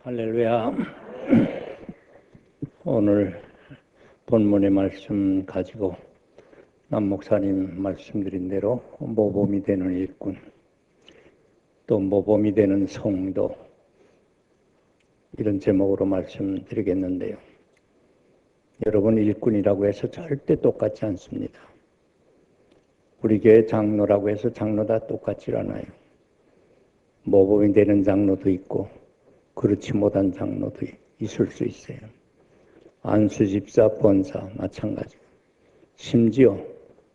할렐루야. 오늘 본문의 말씀 가지고 남 목사님 말씀드린 대로 모범이 되는 일꾼, 또 모범이 되는 성도, 이런 제목으로 말씀드리겠는데요. 여러분, 일꾼이라고 해서 절대 똑같지 않습니다. 우리 교회 장로라고 해서 장로 다 똑같지 않아요. 모범이 되는 장로도 있고 그렇지 못한 장로도 있을 수 있어요. 안수집사, 본사 마찬가지고, 심지어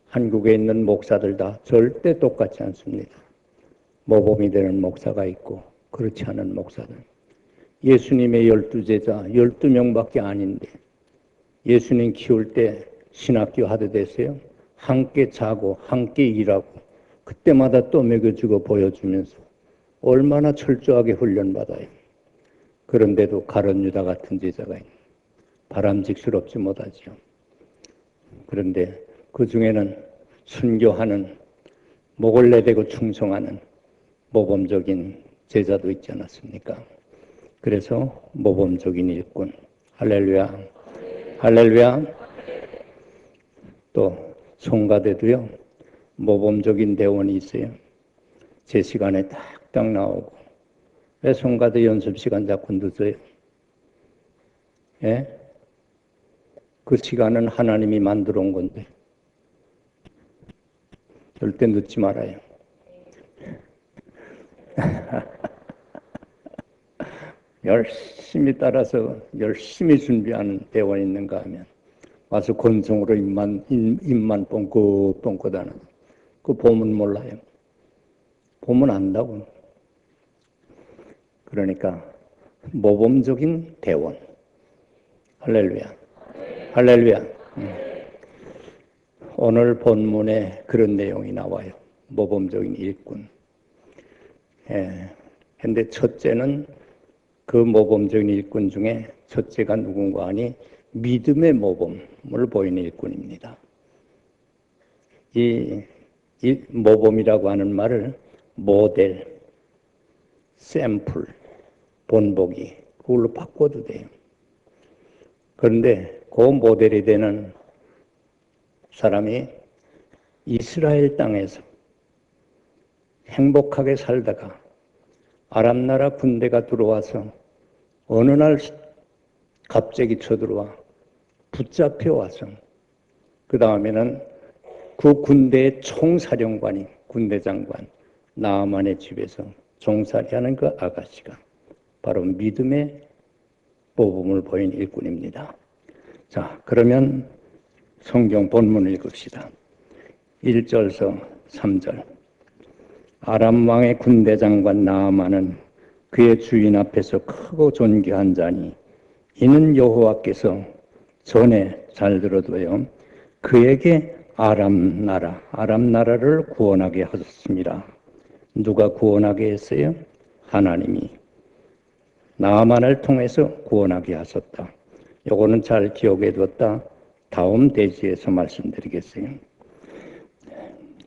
한국에 있는 목사들 다 절대 똑같지 않습니다. 모범이 되는 목사가 있고 그렇지 않은 목사들. 예수님의 12제자 12명밖에 아닌데 예수님 키울 때 신학교 하도 됐어요. 함께 자고 함께 일하고 그때마다 또 먹여주고 보여주면서 얼마나 철저하게 훈련받아요. 그런데도 가룟 유다 같은 제자가 바람직스럽지 못하죠. 그런데 그 중에는 순교하는, 목을 내대고 충성하는 모범적인 제자도 있지 않았습니까? 그래서 모범적인 일꾼. 할렐루야. 할렐루야. 또 송가대도요, 모범적인 대원이 있어요. 제 시간에 딱딱 나오고. 왜 송가대 연습 시간 자꾸 늦어요? 예? 그 시간은 하나님이 만들어 온 건데 절대 늦지 말아요. 열심히 따라서 열심히 준비하는 대원이 있는가 하면 와서 건성으로 입만 뻥긋뻥긋 하는, 그 보면 몰라요. 보면 안다고. 그러니까 모범적인 대원. 할렐루야. 할렐루야. 오늘 본문에 그런 내용이 나와요. 모범적인 일꾼. 근데 첫째는, 그 모범적인 일꾼 중에 첫째가 누군가 하니 믿음의 모범을 보이는 일꾼입니다. 이 모범이라고 하는 말을 모델, 샘플, 본보기, 그걸로 바꿔도 돼요. 그런데 그 모델이 되는 사람이 이스라엘 땅에서 행복하게 살다가 아람 나라 군대가 들어와서 어느 날 갑자기 쳐들어와 붙잡혀 와서 그 다음에는 그 군대의 총사령관이, 군대 장관 나아만의 집에서 종살이하는 그 아가씨가 바로 믿음의 모범을 보인 일꾼입니다. 자, 그러면 성경 본문을 읽읍시다. 1절서 3절. 아람 왕의 군대 장관 나아만은 그의 주인 앞에서 크고 존귀한 자니 이는 여호와께서 전에, 잘 들어둬요, 그에게 아람 나라를 구원하게 하셨습니다. 누가 구원하게 했어요? 하나님이 나아만을 통해서 구원하게 하셨다. 요거는 잘 기억해 뒀다. 다음 대지에서 말씀드리겠어요.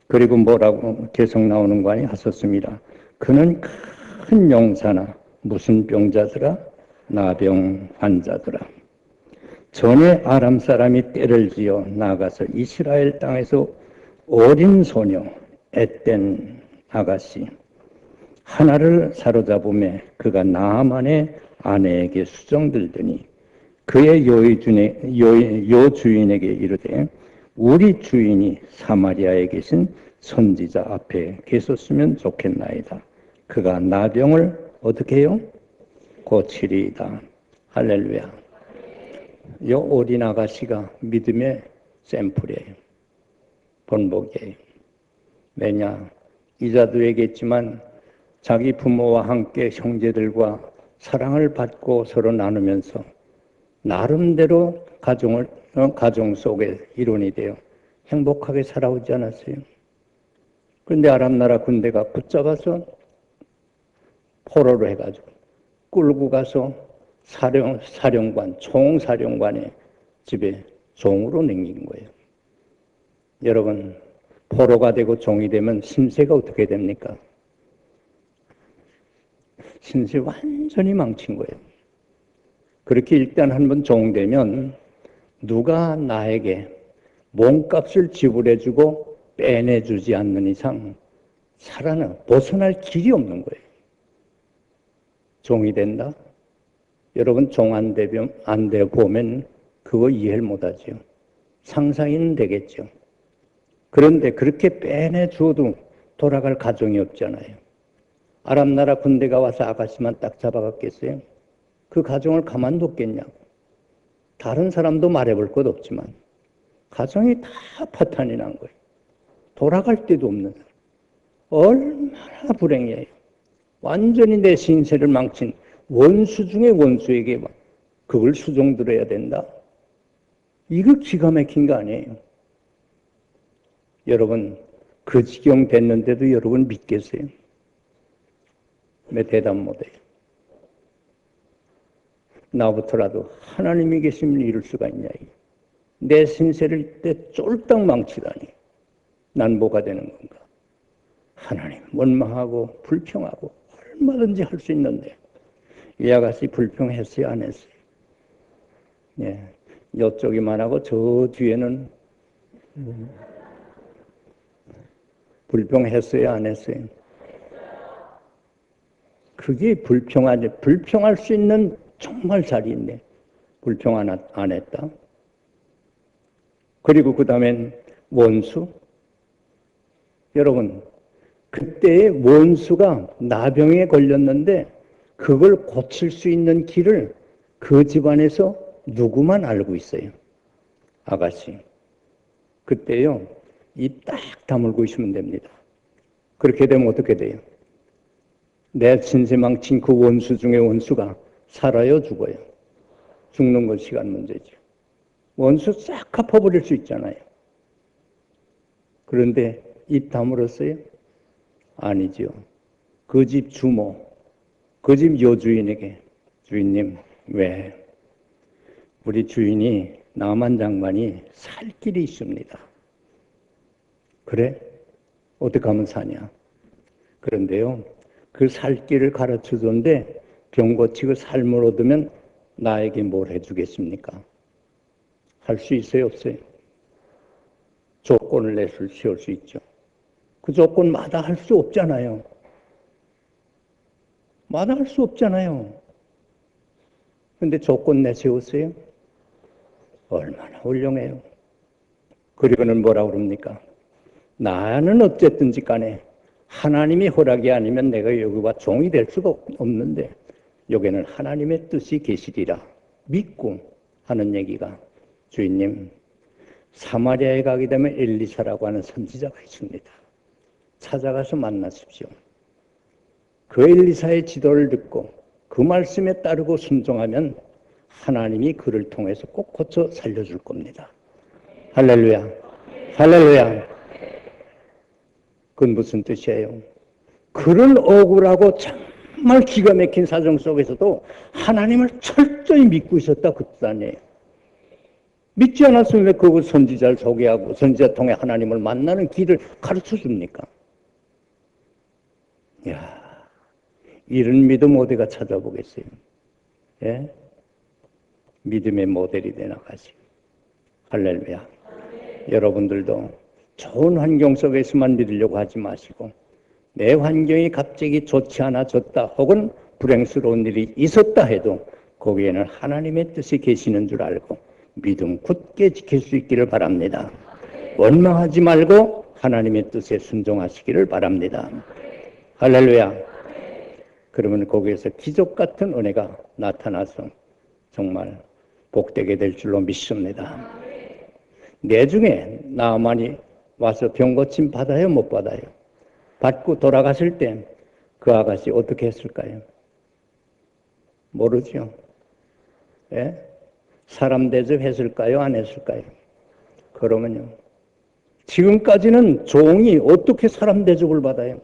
그리고 뭐라고 계속 나오는 거 아니? 하셨습니다. 그는 큰 용사나 무슨 병자더라? 나병 환자더라. 전에 아람 사람이 떼를 지어 나가서 이스라엘 땅에서 어린 소녀, 앳된 아가씨 하나를 사로잡음에 그가 나아만의 아내에게 수정들더니 그의 여주인에게 이르되 우리 주인이 사마리아에 계신 선지자 앞에 계셨으면 좋겠나이다. 그가 나병을 어떻게 해요? 고치리이다. 할렐루야. 이 어린 아가씨가 믿음의 샘플이에요. 본보기예요. 왜냐? 이자도 얘기했지만 자기 부모와 함께 형제들과 사랑을 받고 서로 나누면서 나름대로 가정 속에 일원이 되어 행복하게 살아오지 않았어요. 그런데 아람 나라 군대가 붙잡아서 포로로 해가지고 끌고 가서 총사령관의 집에 종으로 남긴 거예요. 여러분, 포로가 되고 종이 되면 신세가 어떻게 됩니까? 신세 완전히 망친 거예요. 그렇게 일단 한번 종되면 누가 나에게 몸값을 지불해주고 빼내주지 않는 이상 벗어날 길이 없는 거예요. 종이 된다? 여러분 종 안 돼 보면 그거 이해를 못하죠. 상상이는 되겠죠. 그런데 그렇게 빼내주어도 돌아갈 가정이 없잖아요. 아랍나라 군대가 와서 아가씨만 딱 잡아갔겠어요? 그 가정을 가만뒀겠냐고. 다른 사람도 말해볼 것 없지만 가정이 다 파탄이 난 거예요. 돌아갈 데도 없는 사람. 얼마나 불행해요. 완전히 내 신세를 망친 원수 중에 원수에게 그걸 수종 들어야 된다. 이거 기가 막힌 거 아니에요. 여러분 그 지경 됐는데도 여러분 믿겠어요? 왜 대답 못해요? 나부터라도 하나님이 계시면 이룰 수가 있냐. 내 신세를 이때 쫄딱 망치다니 난 뭐가 되는 건가. 하나님 원망하고 불평하고 얼마든지 할 수 있는데 이 아가씨 불평했어요 안 했어요? 예, 이쪽이만 하고 저 뒤에는 불평했어요 안 했어요? 그게 불평할 수 있는 정말 자리인데 불평 안 했다. 그리고 그 다음엔 원수. 여러분 그때의 원수가 나병에 걸렸는데 그걸 고칠 수 있는 길을 그 집안에서 누구만 알고 있어요? 아가씨. 그때요 입 딱 다물고 있으면 됩니다. 그렇게 되면 어떻게 돼요? 내 신세 망친 그 원수 중에 원수가 살아요 죽어요? 죽는 건 시간 문제죠. 원수 싹 갚아버릴 수 있잖아요. 그런데 입 다물었어요? 아니죠. 그 집 주모, 그 집 여주인에게 주인님 왜 우리 주인이 나만 장관이 살 길이 있습니다. 그래? 어떻게 하면 사냐? 그런데요 그 살 길을 가르쳐줬는데 병 고치고 삶을 얻으면 나에게 뭘 해주겠습니까? 할 수 있어요 없어요? 조건을 세울 수 있죠. 그 조건마다 할 수 없잖아요. 마다 할 수 없잖아요. 근데 조건 내세웠어요? 얼마나 훌륭해요. 그리고는 뭐라 그럽니까? 나는 어쨌든지 간에 하나님이 허락이 아니면 내가 여기와 종이 될 수가 없는데 여기는 하나님의 뜻이 계시리라 믿고 하는 얘기가 주인님 사마리아에 가게 되면 엘리사라고 하는 선지자가 있습니다. 찾아가서 만나십시오. 그 엘리사의 지도를 듣고 그 말씀에 따르고 순종하면 하나님이 그를 통해서 꼭 고쳐 살려줄 겁니다. 할렐루야. 할렐루야. 그건 무슨 뜻이에요? 그런 억울하고 정말 기가 막힌 사정 속에서도 하나님을 철저히 믿고 있었다 그 뜻 아니에요. 믿지 않았으면 왜 그 선지자를 소개하고 선지자 통해 하나님을 만나는 길을 가르쳐 줍니까? 이야, 이런 믿음 어디가 찾아보겠어요? 예? 믿음의 모델이 되나가지. 할렐루야. 여러분들도 좋은 환경 속에서만 믿으려고 하지 마시고 내 환경이 갑자기 좋지 않아졌다 혹은 불행스러운 일이 있었다 해도 거기에는 하나님의 뜻이 계시는 줄 알고 믿음 굳게 지킬 수 있기를 바랍니다. 원망하지 말고 하나님의 뜻에 순종하시기를 바랍니다. 할렐루야. 그러면 거기에서 기적 같은 은혜가 나타나서 정말 복되게 될 줄로 믿습니다. 내중에 나만이 와서 병 고침 받아요 못 받아요? 받고 돌아가실 때 그 아가씨 어떻게 했을까요? 모르죠. 예? 사람 대접했을까요? 안 했을까요? 그러면요 지금까지는 종이 어떻게 사람 대접을 받아요?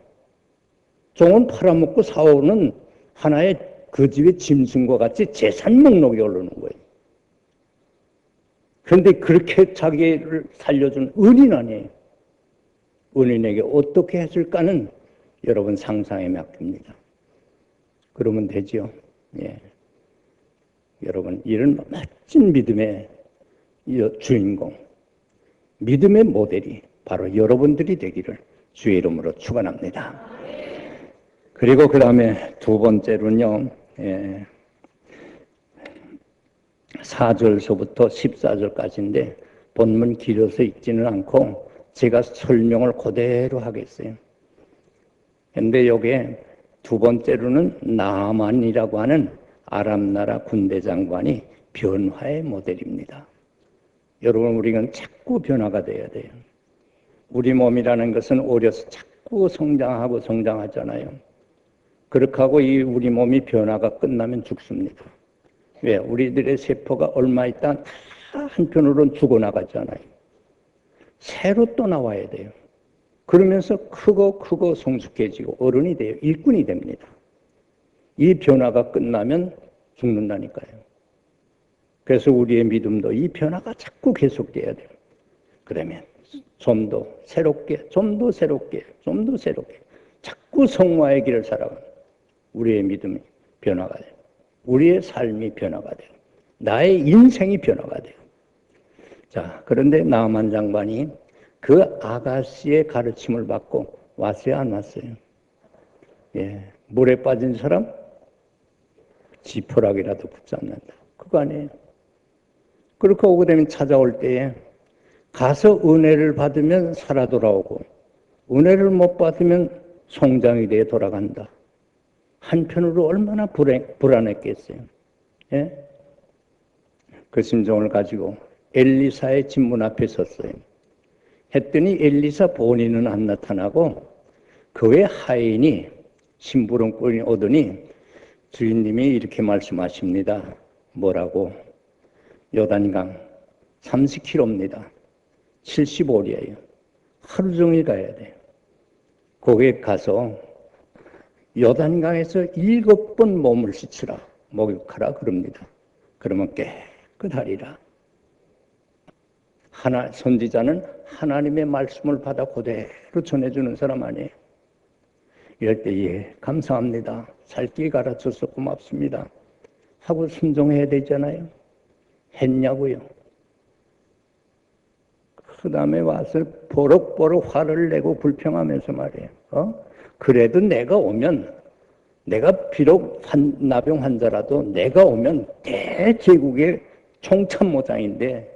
종은 팔아먹고 사오는 하나의 그 집의 짐승과 같이 재산 목록에 오르는 거예요. 그런데 그렇게 자기를 살려준 은인 아니에요. 은인에게 어떻게 했을까는 여러분 상상에 맡깁니다. 그러면 되죠. 예. 여러분, 이런 멋진 믿음의 주인공, 믿음의 모델이 바로 여러분들이 되기를 주의 이름으로 축원합니다. 그리고 그 다음에 두 번째로는요, 4절서부터 14절까지인데 본문 길어서 읽지는 않고 제가 설명을 그대로 하겠어요. 그런데 여기에 두 번째로는 나아만이라고 하는 아람 나라 군대 장관이 변화의 모델입니다. 여러분, 우리는 자꾸 변화가 돼야 돼요. 우리 몸이라는 것은 어려서 자꾸 성장하고 성장하잖아요. 그렇게 하고 이 우리 몸이 변화가 끝나면 죽습니다. 왜? 우리들의 세포가 얼마 있다 다 한편으로는 죽어나가잖아요. 새로 또 나와야 돼요. 그러면서 크고 성숙해지고 어른이 돼요. 일꾼이 됩니다. 이 변화가 끝나면 죽는다니까요. 그래서 우리의 믿음도 이 변화가 자꾸 계속돼야 돼요. 그러면 좀 더 새롭게 자꾸 성화의 길을 살아가면 우리의 믿음이 변화가 돼요. 우리의 삶이 변화가 돼요. 나의 인생이 변화가 돼요. 자, 그런데 나아만 장관이 그 아가씨의 가르침을 받고 왔어요, 안 왔어요? 예, 물에 빠진 사람 지푸라기라도 붙잡는다. 그거 아니에요. 그렇게 오게 되면 찾아올 때에 가서 은혜를 받으면 살아 돌아오고 은혜를 못 받으면 송장이 되어 돌아간다. 한편으로 얼마나 불안했겠어요. 예? 그 심정을 가지고 엘리사의 집문 앞에 섰어요. 했더니 엘리사 본인은 안 나타나고 그 외 하인이 심부름꾼이 오더니 주인님이 이렇게 말씀하십니다. 뭐라고? 요단강 30km입니다. 75리예요. 하루 종일 가야 돼요. 거기에 가서 요단강에서 7번 몸을 씻으라, 목욕하라 그럽니다. 그러면 깨끗하리라. 선지자는 하나님의 말씀을 받아 그대로 전해주는 사람 아니에요. 이럴 때 예, 감사합니다. 살 길 가르쳐서 고맙습니다 하고 순종해야 되잖아요. 했냐고요. 그 다음에 와서 버럭버럭 화를 내고 불평하면서 말이에요. 그래도 내가 오면, 내가 비록 나병 환자라도 내가 오면 대제국의 총참모장인데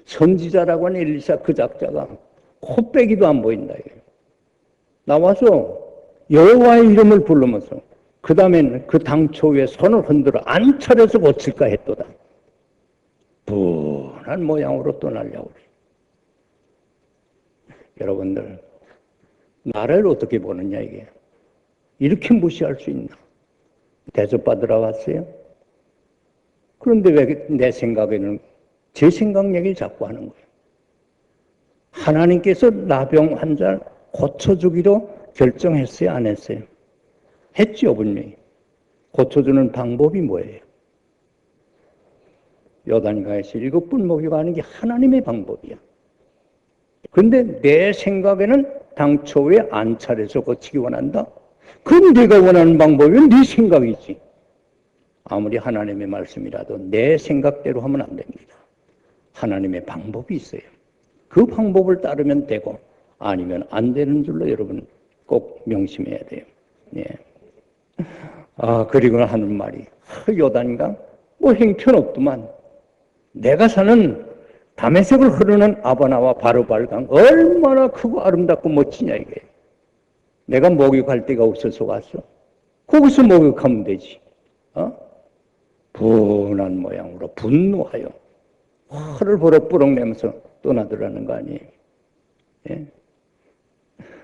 선지자라고 하는 엘리사 그 작자가 코빼기도 안 보인다. 나와서 여호와의 이름을 부르면서 그 다음에는 그 당초에 손을 흔들어 안차려서 고칠까 했도다. 분한 모양으로 떠나려고 그래요. 여러분들, 나를 어떻게 보느냐 이게. 이렇게 무시할 수 있나? 대접받으러 왔어요? 그런데 왜 내 생각에는 제 생각 얘기를 자꾸 하는 거예요. 하나님께서 나병 환자를 고쳐주기로 결정했어요? 안 했어요? 했죠, 분명히. 고쳐주는 방법이 뭐예요? 요단강에서 7번 목욕하는 게 하나님의 방법이야. 그런데 내 생각에는 당초에 안차려서 고치기 원한다? 그건 네가 원하는 방법이면 네 생각이지. 아무리 하나님의 말씀이라도 내 생각대로 하면 안 됩니다. 하나님의 방법이 있어요. 그 방법을 따르면 되고 아니면 안 되는 줄로 여러분 꼭 명심해야 돼요. 예. 그리고 하는 말이 요단강 뭐 형편없더만 내가 사는 다메섹을 흐르는 아바나와 바르발강 얼마나 크고 아름답고 멋지냐 이게. 내가 목욕할 데가 없어서 왔어. 거기서 목욕하면 되지. 분한 모양으로 분노하여 화를 버럭버럭 내면서 떠나더라는 거 아니에요. 예?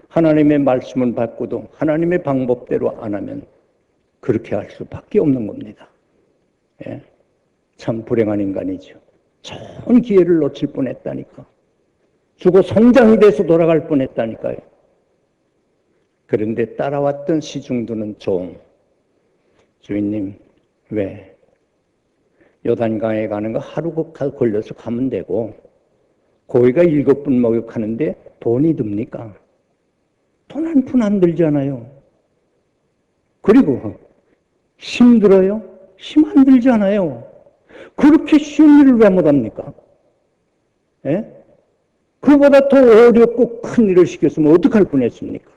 하나님의 말씀을 받고도 하나님의 방법대로 안 하면 그렇게 할 수밖에 없는 겁니다. 예? 참 불행한 인간이죠. 좋은 기회를 놓칠 뻔했다니까. 죽어 성장이 돼서 돌아갈 뻔했다니까요. 그런데 따라왔던 시중도는 주인님 왜 요단강에 가는 거 하루 걸려서 가면 되고 거기가 7번 목욕하는데 돈이 듭니까? 돈 한 푼 안 들잖아요. 그리고 힘들어요? 힘 안 들잖아요. 그렇게 쉬운 일을 왜 못합니까? 예? 그보다 더 어렵고 큰 일을 시켰으면 어떡할 뻔했습니까?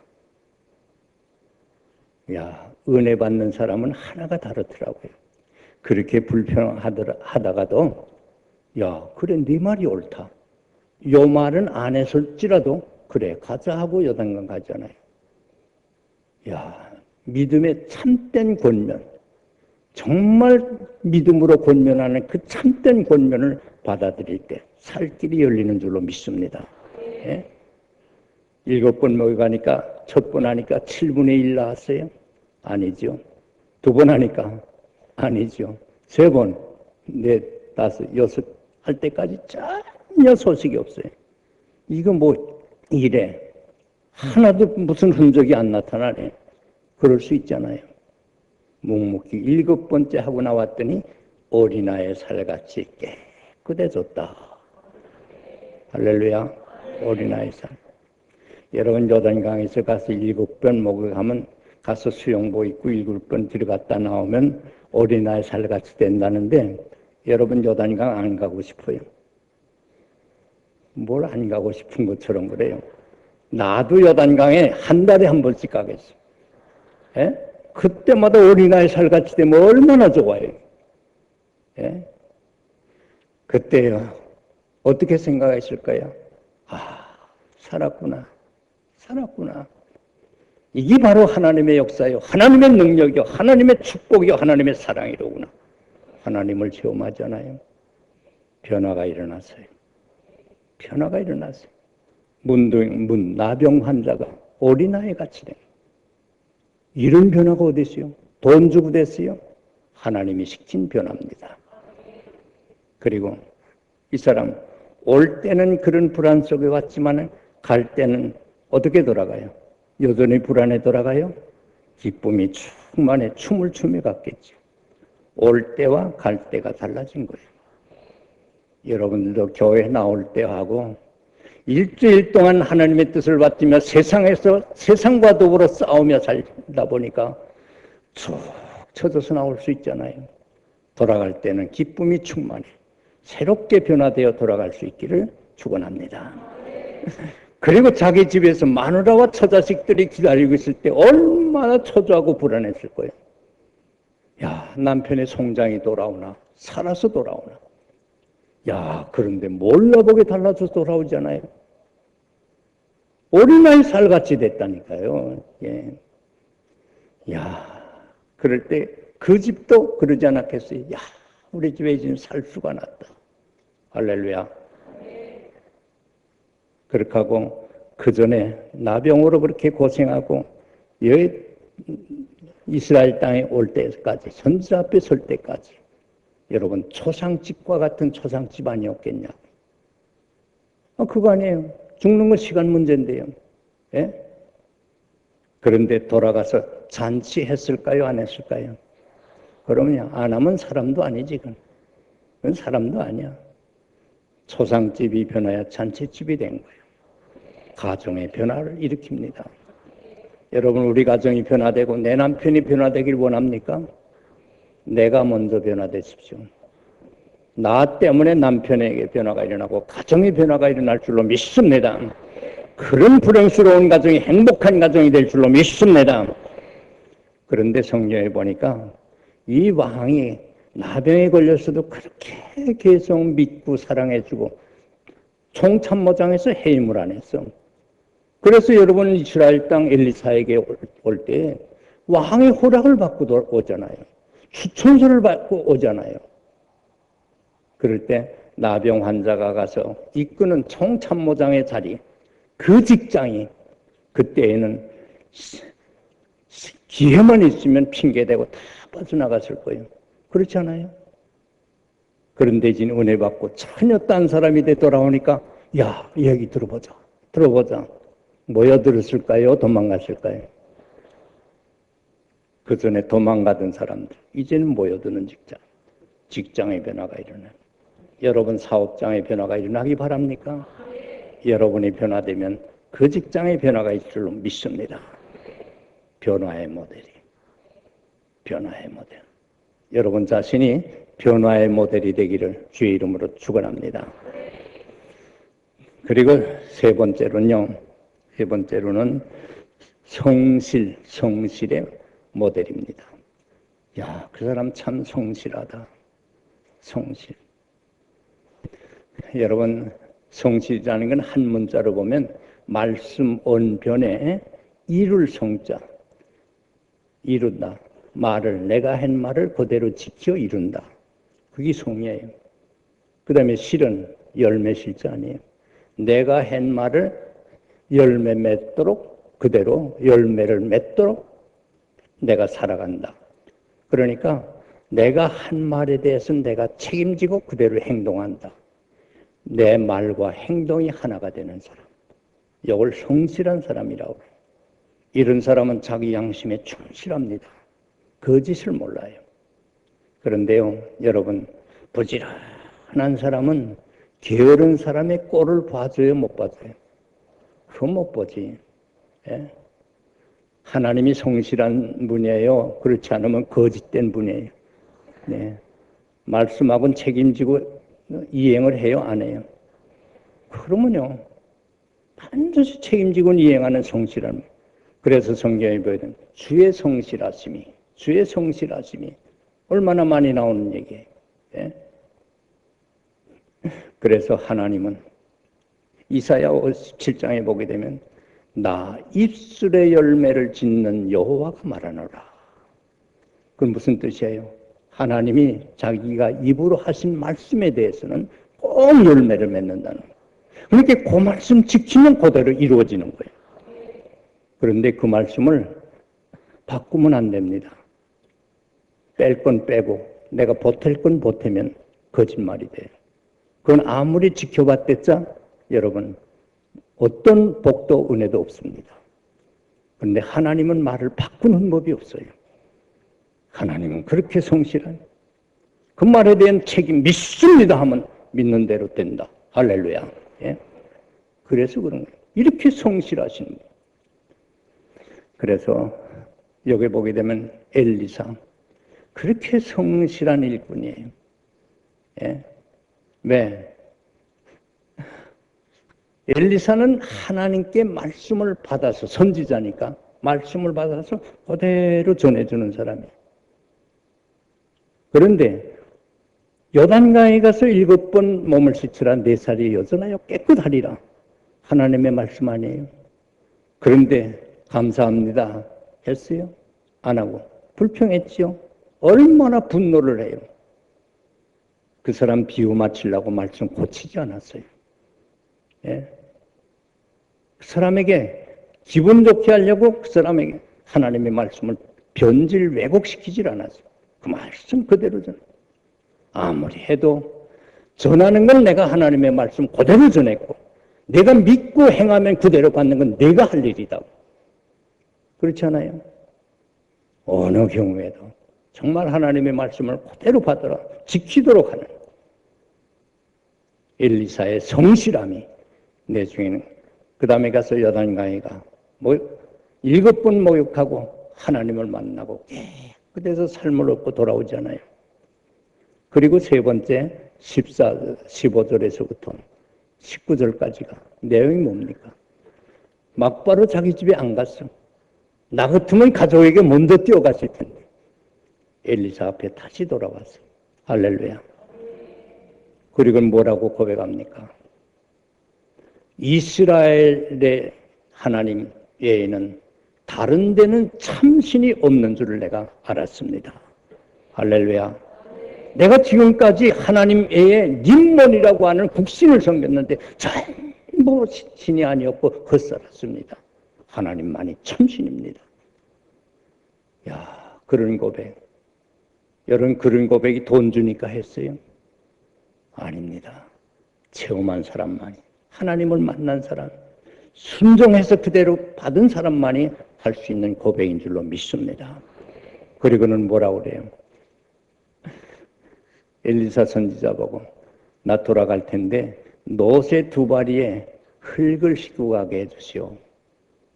야, 은혜 받는 사람은 하나가 다르더라고요. 그렇게 불평하다가도 야, 그래 네 말이 옳다. 요 말은 안 했을지라도 그래 가자 하고 요단강 가잖아요. 야, 믿음의 참된 권면, 정말 믿음으로 권면하는 그 참된 권면을 받아들일 때 살 길이 열리는 줄로 믿습니다. 예? 7번 모여가니까 첫 번 하니까 7분의 1 나왔어요? 아니죠. 2번 하니까 아니죠. 3번, 4, 5, 6 할 때까지 전혀 소식이 없어요. 이거 뭐 이래 하나도 무슨 흔적이 안 나타나네. 그럴 수 있잖아요. 묵묵히 7번째 하고 나왔더니 어린아이의 살같이 깨끗해졌다. 할렐루야. 어린아이 살. 여러분 요단강에서 가서 7번 목욕하면 가서 수영복 입고 7번 들어갔다 나오면 어린아이 살같이 된다는데 여러분 요단강 안 가고 싶어요? 뭘 안 가고 싶은 것처럼 그래요. 나도 요단강에 한 달에 한 번씩 가겠어요. 예? 그때마다 어린아이 살같이 되면 얼마나 좋아요. 예? 그때요. 어떻게 생각했을까요? 아, 살았구나. 살았구나. 이게 바로 하나님의 역사요. 하나님의 능력이요. 하나님의 축복이요. 하나님의 사랑이로구나. 하나님을 체험하잖아요. 변화가 일어났어요. 변화가 일어났어요. 나병 환자가 어린아이 같이 된 이런 변화가 어디 있어요? 돈 주고 됐어요? 하나님이 시킨 변화입니다. 그리고 이 사람 올 때는 그런 불안 속에 왔지만 갈 때는 어떻게 돌아가요? 여전히 불안에 돌아가요? 기쁨이 충만해 춤을 추며 갔겠죠. 올 때와 갈 때가 달라진 거예요. 여러분들도 교회 나올 때하고 일주일 동안 하나님의 뜻을 받으며 세상에서 세상과 더불어 싸우며 살다 보니까 쭉 쳐져서 나올 수 있잖아요. 돌아갈 때는 기쁨이 충만해 새롭게 변화되어 돌아갈 수 있기를 축원합니다. 그리고 자기 집에서 마누라와 처자식들이 기다리고 있을 때 얼마나 초조하고 불안했을 거예요. 야, 남편의 송장이 돌아오나 살아서 돌아오나. 야, 그런데 몰라보게 달라져서 돌아오잖아요. 어린아이 살같이 됐다니까요. 예. 야, 그럴 때 그 집도 그러지 않았겠어요. 야, 우리 집에 지금 살 수가 났다. 할렐루야. 그렇게 하고 그 전에 나병으로 그렇게 고생하고 여기 이스라엘 땅에 올 때까지 선지자 앞에 설 때까지 여러분 초상집과 같은 초상집 아니었겠냐? 그거 아니에요. 죽는 건 시간 문제인데요. 예? 그런데 돌아가서 잔치했을까요? 안 했을까요? 그러면 안 하면 사람도 아니지. 그건 사람도 아니야. 초상집이 변화야 잔치집이 된 거예요. 가정의 변화를 일으킵니다. 여러분 우리 가정이 변화되고 내 남편이 변화되길 원합니까? 내가 먼저 변화되십시오. 나 때문에 남편에게 변화가 일어나고 가정의 변화가 일어날 줄로 믿습니다. 그런 불행스러운 가정이 행복한 가정이 될 줄로 믿습니다. 그런데 성경에 보니까 이 왕이 나병에 걸렸어도 그렇게 계속 믿고 사랑해주고 총참모장에서 해임을 안 했어. 그래서 여러분 이스라엘 땅 엘리사에게 올 때 왕의 허락을 받고 오잖아요. 추천서를 받고 오잖아요. 그럴 때 나병 환자가 가서 이끄는 총참모장의 자리, 그 직장이 그때에는 기회만 있으면 핑계대고 다 빠져나갔을 거예요. 그렇지 않아요? 그런데 이제 은혜 받고 전혀 딴 사람이 돼 돌아오니까 야, 얘기 들어보자. 모여들었을까요? 도망갔을까요? 그 전에 도망가던 사람들 이제는 모여드는 직장의 변화가 일어나요. 여러분 사업장의 변화가 일어나기 바랍니까? 여러분이 변화되면 그 직장의 변화가 있을 줄로 믿습니다. 변화의 모델. 여러분 자신이 변화의 모델이 되기를 주의 이름으로 축원합니다. 그리고 세 번째로는 성실의 모델입니다. 야, 그 사람 참 성실하다. 성실. 여러분, 성실이라는 건 한 문자로 보면 말씀 언변에 이룰 성자. 이룬다. 내가 한 말을 그대로 지켜 이룬다. 그게 성이에요. 그 다음에 실은 열매 실자 아니에요. 내가 한 말을 열매 맺도록 그대로 열매를 맺도록 내가 살아간다. 그러니까 내가 한 말에 대해서는 내가 책임지고 그대로 행동한다. 내 말과 행동이 하나가 되는 사람. 이걸 성실한 사람이라고 해요. 이런 사람은 자기 양심에 충실합니다. 거짓을 몰라요. 그런데요, 여러분, 부지런한 사람은 게으른 사람의 꼴을 봐줘요, 못 봐줘요? 그건 못 보지. 예? 하나님이 성실한 분이에요. 그렇지 않으면 거짓된 분이에요. 네. 말씀하고는 책임지고 이행을 해요, 안 해요? 그러면요, 반드시 책임지고 이행하는 성실한 분. 그래서 성경에 보면 주의 성실하심이 얼마나 많이 나오는 얘기예요. 예? 그래서 하나님은 이사야 57장에 보게 되면 나 입술의 열매를 짓는 여호와가 말하노라. 그건 무슨 뜻이에요? 하나님이 자기가 입으로 하신 말씀에 대해서는 꼭 열매를 맺는다는 거예요. 그러니까 그 말씀 지키면 그대로 이루어지는 거예요. 그런데 그 말씀을 바꾸면 안 됩니다. 뺄 건 빼고 내가 보탤 건 보태면 거짓말이 돼요. 그건 아무리 지켜봤댔자 여러분 어떤 복도 은혜도 없습니다. 그런데 하나님은 말을 바꾸는 법이 없어요. 하나님은 그렇게 성실한 그 말에 대한 책임 믿습니다 하면 믿는 대로 된다. 할렐루야. 예? 그래서 그런 거예요. 이렇게 성실하신 거예요. 그래서 여기 보게 되면 엘리사 그렇게 성실한 일꾼이에요. 예? 왜? 엘리사는 하나님께 말씀을 받아서 선지자니까 말씀을 받아서 그대로 전해주는 사람이에요. 그런데 요단강에 가서 7번 몸을 씻으라 4살이 여전하여 깨끗하리라. 하나님의 말씀 아니에요. 그런데 감사합니다 했어요? 안 하고 불평했지요? 얼마나 분노를 해요. 그 사람 비유 맞추려고 말씀 고치지 않았어요. 예? 그 사람에게 기분 좋게 하려고 그 사람에게 하나님의 말씀을 변질 왜곡시키질 않았어요. 그 말씀 그대로 전. 아무리 해도 전하는 건 내가 하나님의 말씀 그대로 전했고 내가 믿고 행하면 그대로 받는 건 내가 할 일이다. 그렇지 않아요? 어느 경우에도 정말 하나님의 말씀을 그대로 받아라 지키도록 하는 엘리사의 성실함이 내 중에는 그 다음에 가서 요단강에 가 7번 목욕하고 하나님을 만나고 그래서 삶을 얻고 돌아오잖아요. 그리고 세 번째 15절에서부터 19절까지가 내용이 뭡니까? 막바로 자기 집에 안 갔어. 나 같으면 가족에게 먼저 뛰어갔을 텐데 엘리사 앞에 다시 돌아왔어. 할렐루야. 그리고 뭐라고 고백합니까? 이스라엘의 하나님 외에는 다른 데는 참신이 없는 줄을 내가 알았습니다. 할렐루야. 내가 지금까지 하나님 외에 님몬이라고 하는 국신을 섬겼는데 전부 신이 아니었고 헛살았습니다. 하나님만이 참신입니다. 야, 그런 고백. 여러분 그런 고백이 돈 주니까 했어요? 아닙니다. 체험한 사람만이 하나님을 만난 사람 순종해서 그대로 받은 사람만이 할 수 있는 고백인 줄로 믿습니다. 그리고는 뭐라고 그래요? 엘리사 선지자 보고 나 돌아갈 텐데 노새 2바리에 흙을 싣고 가게 해주시오.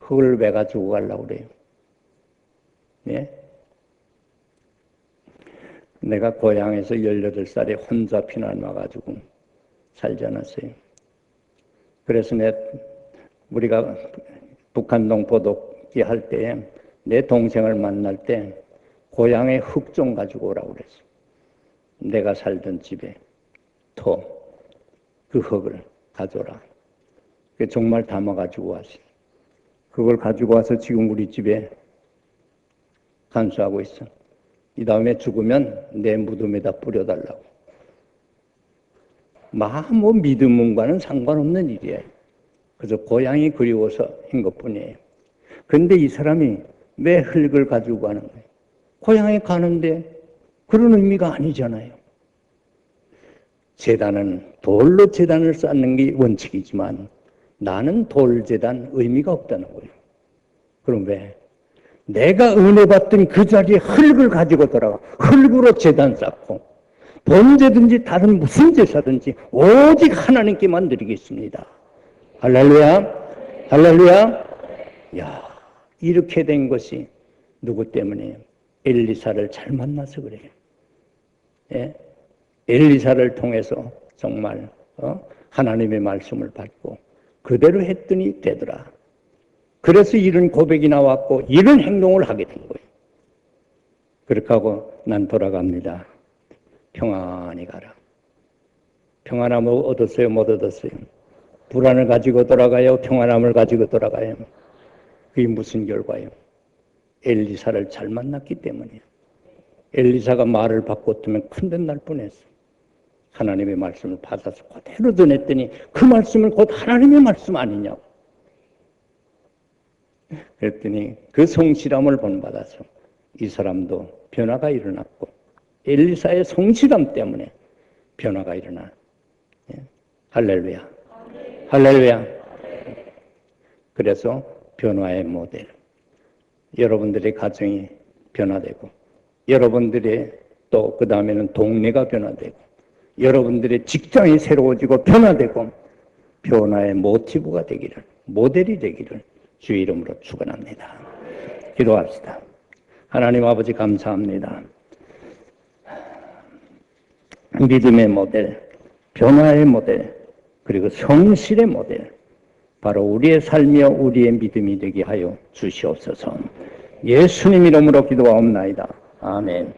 흙을 왜 가지고 가려고 그래요? 예? 내가 고향에서 18살에 혼자 피난 와가지고 살지 않았어요. 그래서 우리가 북한 동포독기 할 때 내 동생을 만날 때 고향에 흙 좀 가지고 오라고 그랬어. 내가 살던 집에 그 흙을 가져라. 정말 담아가지고 왔어. 그걸 가지고 와서 지금 우리 집에 간수하고 있어. 이 다음에 죽으면 내 무덤에다 뿌려달라고. 뭐 믿음과는 상관없는 일이에요. 그래서 고향이 그리워서 한 것뿐이에요. 그런데 이 사람이 왜 흙을 가지고 가는 거예요? 고향에 가는데 그런 의미가 아니잖아요. 제단은 돌로 제단을 쌓는 게 원칙이지만 나는 돌제단 의미가 없다는 거예요. 그럼 왜? 내가 은혜 받던 그 자리에 흙을 가지고 돌아가 흙으로 제단 쌓고 번제든지 다른 무슨 제사든지 오직 하나님께만 드리겠습니다. 할렐루야, 할렐루야. 야, 이렇게 된 것이 누구 때문에? 엘리사를 잘 만나서 그래요. 예? 엘리사를 통해서 정말 하나님의 말씀을 받고 그대로 했더니 되더라. 그래서 이런 고백이 나왔고 이런 행동을 하게 된 거예요. 그렇게 하고 난 돌아갑니다. 평안히 가라. 평안함을 얻었어요? 못 얻었어요? 불안을 가지고 돌아가요? 평안함을 가지고 돌아가요? 그게 무슨 결과예요? 엘리사를 잘 만났기 때문이에요. 엘리사가 말을 바꿨으면 큰데 날 뻔했어. 하나님의 말씀을 받아서 그대로 전했더니 그 말씀은 곧 하나님의 말씀 아니냐고. 그랬더니 그 성실함을 본받아서 이 사람도 변화가 일어났고 엘리사의 성실함 때문에 변화가 일어나. 할렐루야. 할렐루야. 그래서 변화의 모델. 여러분들의 가정이 변화되고 여러분들의 또 그 다음에는 동네가 변화되고 여러분들의 직장이 새로워지고 변화되고 변화의 모티브가 되기를, 모델이 되기를 주의 이름으로 축원합니다. 기도합시다. 하나님 아버지 감사합니다. 믿음의 모델, 변화의 모델, 그리고 성실의 모델, 바로 우리의 삶이요 우리의 믿음이 되게 하여 주시옵소서. 예수님 이름으로 기도하옵나이다. 아멘.